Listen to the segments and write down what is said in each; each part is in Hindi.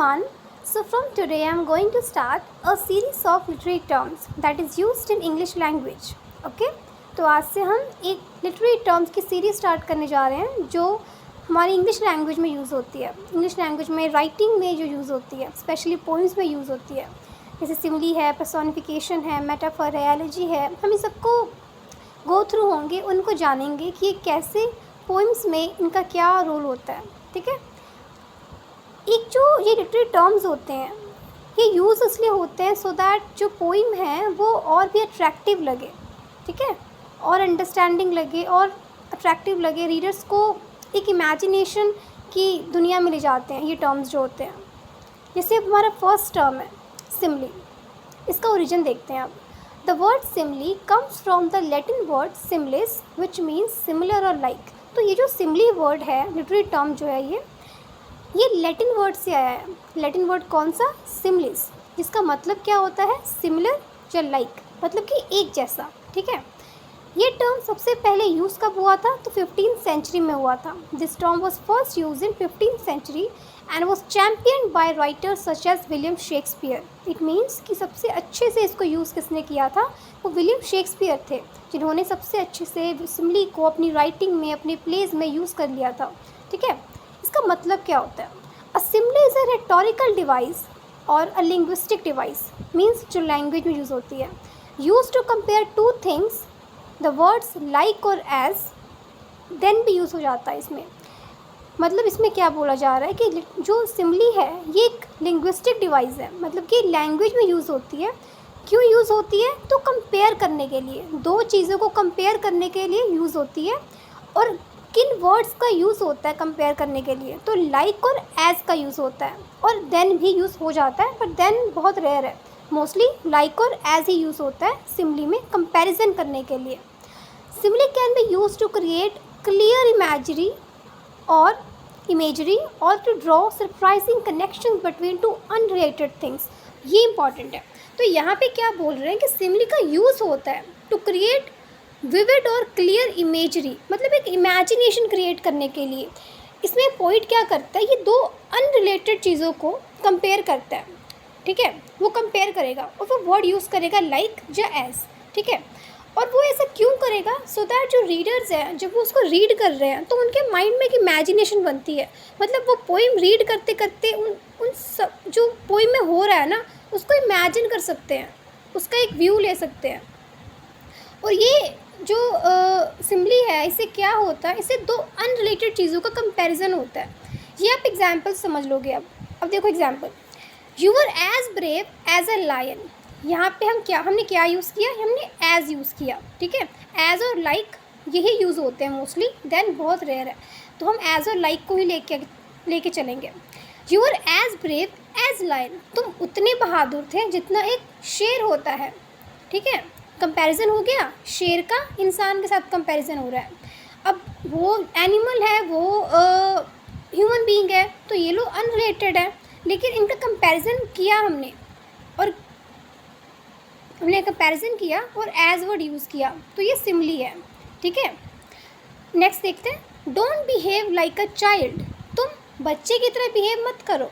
everyone. So from today I am going to start a series of literary terms that is used in English language. Okay? तो आज से हम एक लिटरेरी टर्म्स की सीरीज स्टार्ट करने जा रहे हैं जो हमारी इंग्लिश लैंग्वेज में यूज़ होती है. इंग्लिश लैंग्वेज में राइटिंग में जो यूज़ होती है, स्पेशली पोइम्स में यूज़ होती है. जैसे सिमिली है, पर्सोनिफिकेशन है, मेटाफर है, एलॉजी है. हम इन सबको गो थ्रू होंगे, उनको जानेंगे कि ये कैसे पोइम्स में इनका क्या रोल होता है. ठीक है. एक जो ये लिटरेरी टर्म्स होते हैं ये यूज़ इसलिए होते हैं सो दैट जो पोइम है वो और भी अट्रैक्टिव लगे. ठीक है. और अंडरस्टैंडिंग लगे और अट्रैक्टिव लगे. रीडर्स को एक इमेजिनेशन की दुनिया में ले जाते हैं ये टर्म्स जो होते हैं. जैसे अब हमारा फर्स्ट टर्म है सिमिली. इसका ओरिजिन देखते हैं अब. The word simile comes from the Latin word similis which means similar और लाइक. तो ये जो सिमिली वर्ड है, लिटरेरी टर्म जो है, ये लैटिन वर्ड से आया है. लैटिन वर्ड कौन सा? सिमिलिस, जिसका मतलब क्या होता है? सिमिलर या लाइक, मतलब कि एक जैसा. ठीक है. ये टर्म सबसे पहले यूज़ कब हुआ था? तो 15th सेंचुरी में हुआ था. This term was first use in 15th century and was champion by writers such as William Shakespeare. It means कि सबसे अच्छे से इसको यूज़ किसने किया था? वो विलियम शेक्सपियर थे, जिन्होंने सबसे अच्छे से सिमिली को अपनी राइटिंग में, अपने प्लेज में यूज़ कर लिया था. ठीक है. इसका मतलब क्या होता है? A simile is a rhetorical device और अ लिंग्विस्टिक डिवाइस. मीन्स जो लैंग्वेज में यूज़ होती है, use to compare two things. The words like और एज देन भी यूज़ हो जाता है इसमें. मतलब इसमें क्या बोला जा रहा है कि जो सिमिली है ये एक लिंग्विस्टिक डिवाइस है, मतलब कि लैंग्वेज में यूज़ होती है. क्यों यूज़ होती है? तो कंपेयर करने के लिए, दो चीज़ों को कंपेयर करने के लिए यूज़ होती है. और किन वर्ड्स का यूज़ होता है कंपेयर करने के लिए? तो लाइक और एज का यूज़ होता है. और देन भी यूज़ हो जाता है, पर देन बहुत रेयर है. मोस्टली लाइक और एज ही यूज़ होता है सिमिली में कंपैरिजन करने के लिए. Simile can be use to create clear imagery और to draw surprising connection between two unrelated things. ये इंपॉर्टेंट है. तो यहाँ पे क्या बोल रहे हैं कि सिमिली का यूज़ होता है टू क्रिएट विविड और क्लियर इमेजरी, मतलब एक इमेजिनेशन क्रिएट करने के लिए. इसमें पोइट क्या करता है? ये दो अनरिलेटेड चीज़ों को कंपेयर करता है. ठीक है. वो कंपेयर करेगा और वो वर्ड यूज़ करेगा लाइक या एज. ठीक है. और वो ऐसा क्यों करेगा? सो दैट जो रीडर्स हैं, जब वो उसको रीड कर रहे हैं तो उनके माइंड में एक इमेजिनेशन बनती है. मतलब वो पोइम रीड करते करते उन सब जो पोइम में हो रहा है ना, उसको इमेजिन कर सकते हैं, उसका एक व्यू ले सकते हैं. और ये जो सिमिली है, इससे क्या होता है? इससे दो अनरिलेटेड चीज़ों का कंपैरिजन होता है. ये आप एग्जांपल समझ लोगे. अब देखो example. You are as brave as a lion. यहाँ पे हमने क्या यूज़ किया? हमने एज यूज़ किया. ठीक है. एज और लाइक यही यूज़ होते हैं मोस्टली, देन बहुत रेयर है. तो हम एज और लाइक को ही लेके चलेंगे. You are as brave as lion. तुम उतने बहादुर थे जितना एक शेर होता है. ठीक है. कंपैरिजन हो गया शेर का, इंसान के साथ कंपैरिजन हो रहा है. अब वो एनिमल है, वो ह्यूमन बीइंग है, तो ये लोग अनरिलेटेड है, लेकिन इनका कंपैरिजन किया हमने कंपैरिजन किया और एज वर्ड यूज़ किया, तो ये सिमिली है. ठीक है. नेक्स्ट देखते हैं. Don't behave like a child. तुम बच्चे की तरह बिहेव मत करो.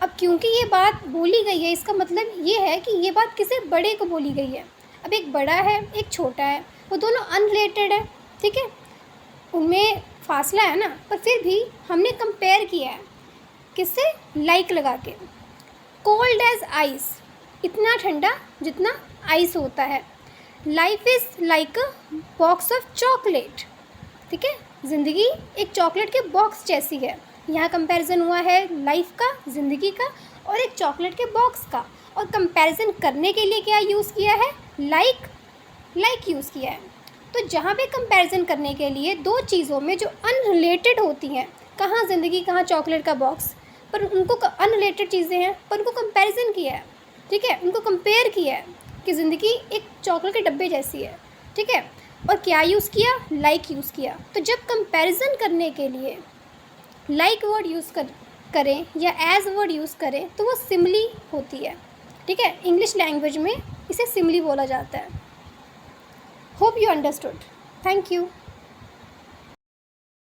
अब क्योंकि ये बात बोली गई है, इसका मतलब ये है कि ये बात किसी बड़े को बोली गई है. अब एक बड़ा है, एक छोटा है, वो दोनों अनरिलेटेड है. ठीक है. उनमें फासला है ना, पर फिर भी हमने कंपेयर किया है. किससे? लाइक लगा के. Cold as ice. इतना ठंडा जितना आइस होता है. Life is like a box of chocolate. ठीक है. ज़िंदगी एक चॉकलेट के बॉक्स जैसी है. यहाँ कंपैरिजन हुआ है लाइफ का, ज़िंदगी का, और एक चॉकलेट के बॉक्स का. और कंपैरिजन करने के लिए क्या यूज़ किया है? लाइक यूज़ किया है. तो जहाँ पे कंपैरिजन करने के लिए दो चीज़ों में जो अनरिलेटेड होती हैं, कहाँ ज़िंदगी, कहाँ चॉकलेट का बॉक्स, पर उनको अनरिलेटेड चीज़ें हैं, पर उनको कंपैरिजन किया है. ठीक है. उनको कंपेयर किया है कि ज़िंदगी एक चॉकलेट के डब्बे जैसी है. ठीक है. और क्या यूज़ किया? लाइक यूज़ किया. तो जब कंपैरिजन करने के लिए लाइक वर्ड यूज़ करें या एज वर्ड यूज़ करें तो वो सिमिली होती है. ठीक है. इंग्लिश लैंग्वेज में इसे सिमिली बोला जाता है. Hope you understood. Thank you.